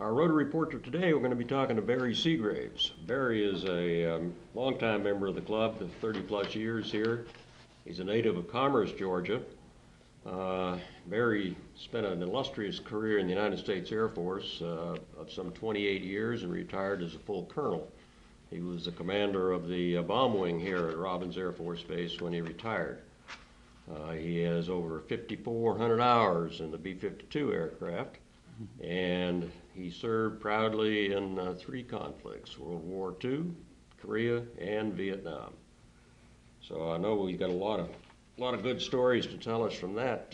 Our Rotary reporter today, we're going to be talking to Barry Seagraves. Barry is a longtime member of the club, 30 plus years here. He's a native of Commerce, Georgia. Barry spent an illustrious career in the United States Air Force of some 28 years and retired as a full colonel. He was the commander of the bomb wing here at Robins Air Force Base when he retired. He has over 5,400 hours in the B-52 aircraft, and he served proudly in 3 conflicts: World War II, Korea, and Vietnam. So I know we've got a lot of good stories to tell us from that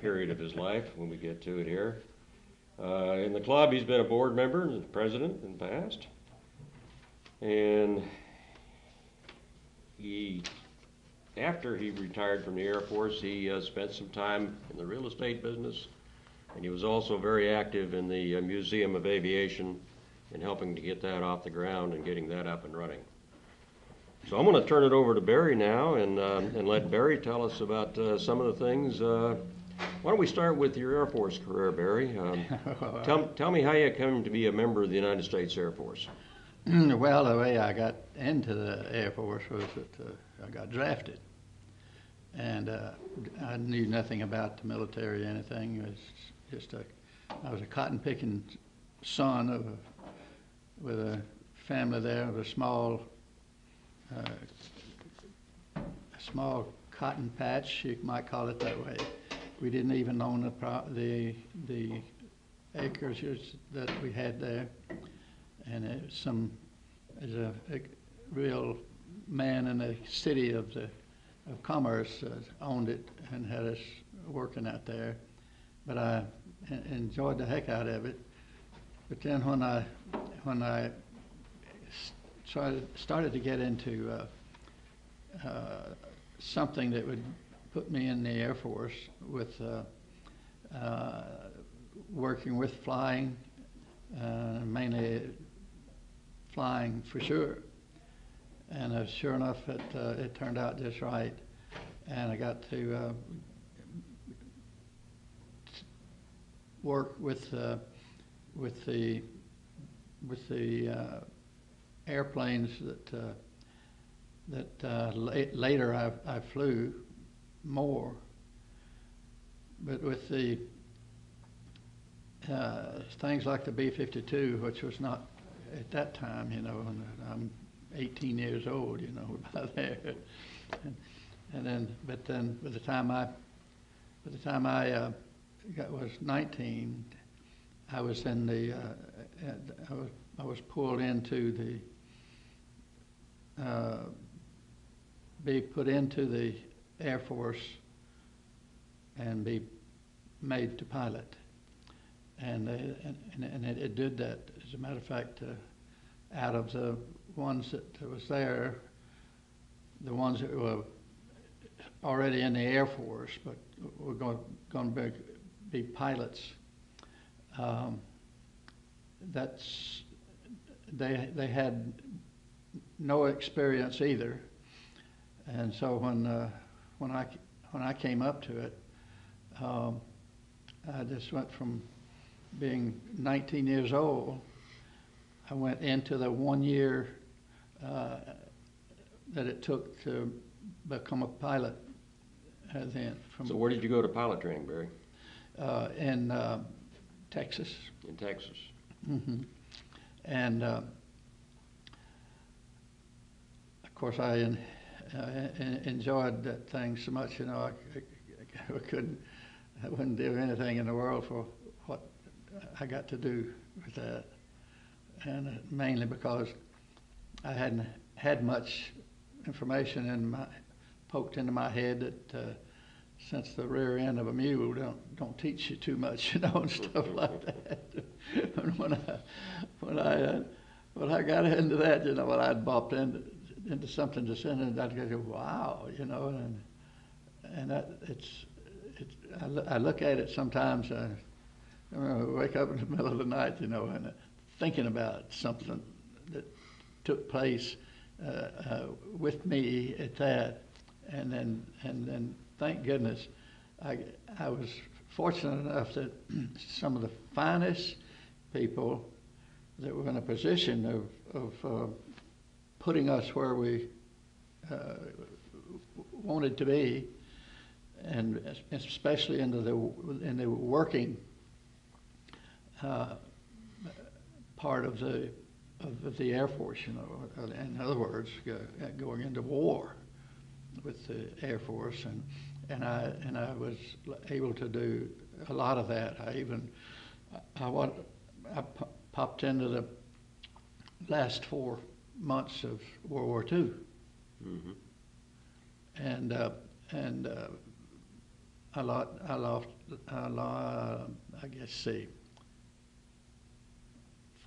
period of his life when we get to it here. In the club, he's been a board member and the president in the past, and after he retired from the Air Force, he spent some time in the real estate business, and he was also very active in the Museum of Aviation in helping to get that off the ground and getting that up and running. So I'm going to turn it over to Barry now and let Barry tell us about some of the things. Why don't we start with your Air Force career, Barry? Tell me how you came to be a member of the United States Air Force. Well, the way I got into the Air Force was that I got drafted, and I knew nothing about the military or anything. It was just I was a cotton-picking son with a family there with a small cotton patch, you might call it that way. We didn't even own the acres that we had there, and it was a real man in the city of Commerce owned it and had us working out there. But I enjoyed the heck out of it. But then when I started to get into something that would put me in the Air Force with working with flying, mainly flying for sure. And sure enough, it turned out just right. And I got to work with the airplanes that later I flew more, but with the things like the B-52, which was not at that time, you know, and I'm 18 years old, you know, by there, and then by the time I was 19, I was in the I was pulled into be put into the Air Force and be made to pilot, and it did that. As a matter of fact, out of the ones that was there, the ones that were already in the Air Force but were going to be pilots, they had no experience either, and so when I came up to it, I just went from being 19 years old. I went into the 1 year that it took to become a pilot. Then So where did you go to pilot training, Barry? In Texas. In Texas. Mm-hmm. And of course, I enjoyed that thing so much. You know, I wouldn't do anything in the world for what I got to do with that, and mainly because I hadn't had much information poked into my head that since the rear end of a mule don't teach you too much, you know, and stuff like that. And when I got into that, you know, when I'd bopped into something just in it, I'd go, wow, you know, and that I look at it sometimes. I wake up in the middle of the night, you know, and thinking about something that took place with me at that, and then thank goodness I was fortunate enough that some of the finest people that were in a position of putting us where we wanted to be, and especially in the working part of the Air Force, you know. In other words, going into war with the Air Force, and I was able to do a lot of that. I popped into the last 4 months of World War II, Mm-hmm. and I lost, I guess, see,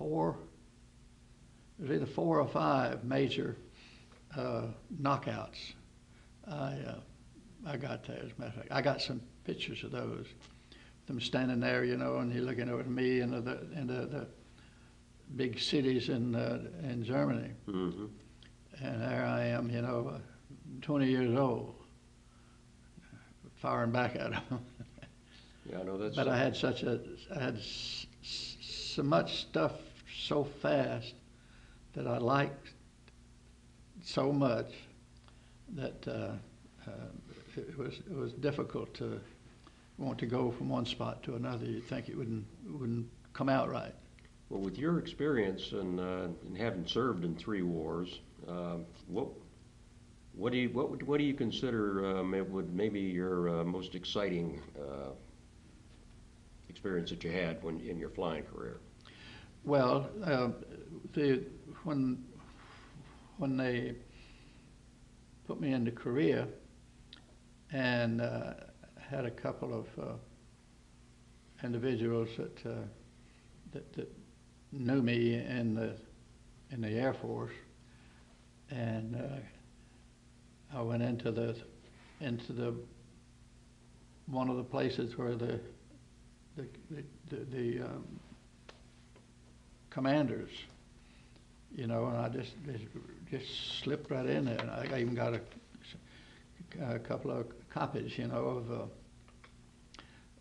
it was either 4 or 5 major knockouts. I got there, as a matter of fact. I got some pictures of those. Them standing there, you know, and you're looking over at me in the big cities in Germany. Mm-hmm. And there I am, you know, 20 years old, firing back at them. Yeah, I know that's. But I had so much stuff so fast that I liked so much that it was difficult to want to go from one spot to another. You'd think it wouldn't come out right. Well, with your experience and having served in 3 wars, what do you consider would maybe your most exciting experience that you had in your flying career? Well, when they put me into Korea and had a couple of individuals that knew me in the Air Force, and I went into the one of the places where the commanders, you know, and I just slipped right in there, and I even got a couple of copies, you know,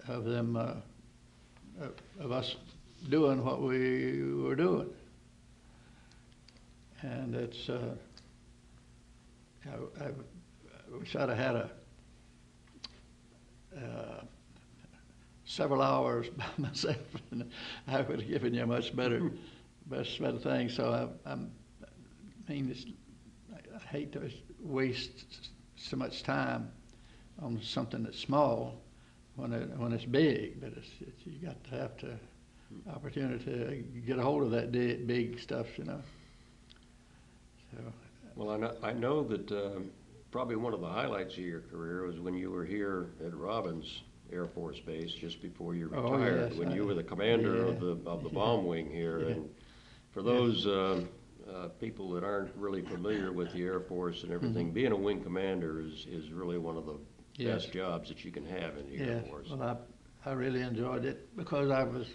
of them of us doing what we were doing, and it's I wish I'd have had several hours by myself, and I would have given you a much better thing. So I hate to waste so much time on something that's small when it's big, but you got to have the opportunity to get a hold of that big stuff, you know. So. Well, I know that probably one of the highlights of your career was when you were here at Robbins Air Force Base just before you retired, yes, when you were the commander of the bomb wing here. Yeah. And for those people that aren't really familiar with the Air Force and everything, being a wing commander is really one of the best jobs that you can have in the Air Force. Well, I really enjoyed it because I was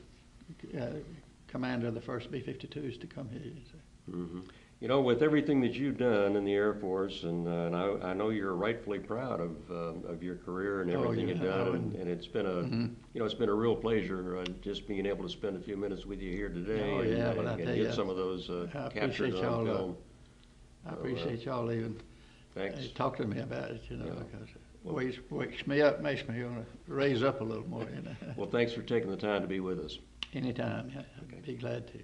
commander of the first B-52s to come here. So. Mm-hmm. You know, with everything that you've done in the Air Force, and I know you're rightfully proud of your career and everything you've done, and it's been it's been a real pleasure just being able to spend a few minutes with you here today and get some of those captured on film. I appreciate y'all even talking to me about it, you know, because it wakes me up, makes me want to raise up a little more, you know. Well, thanks for taking the time to be with us. Anytime, I'd be glad to.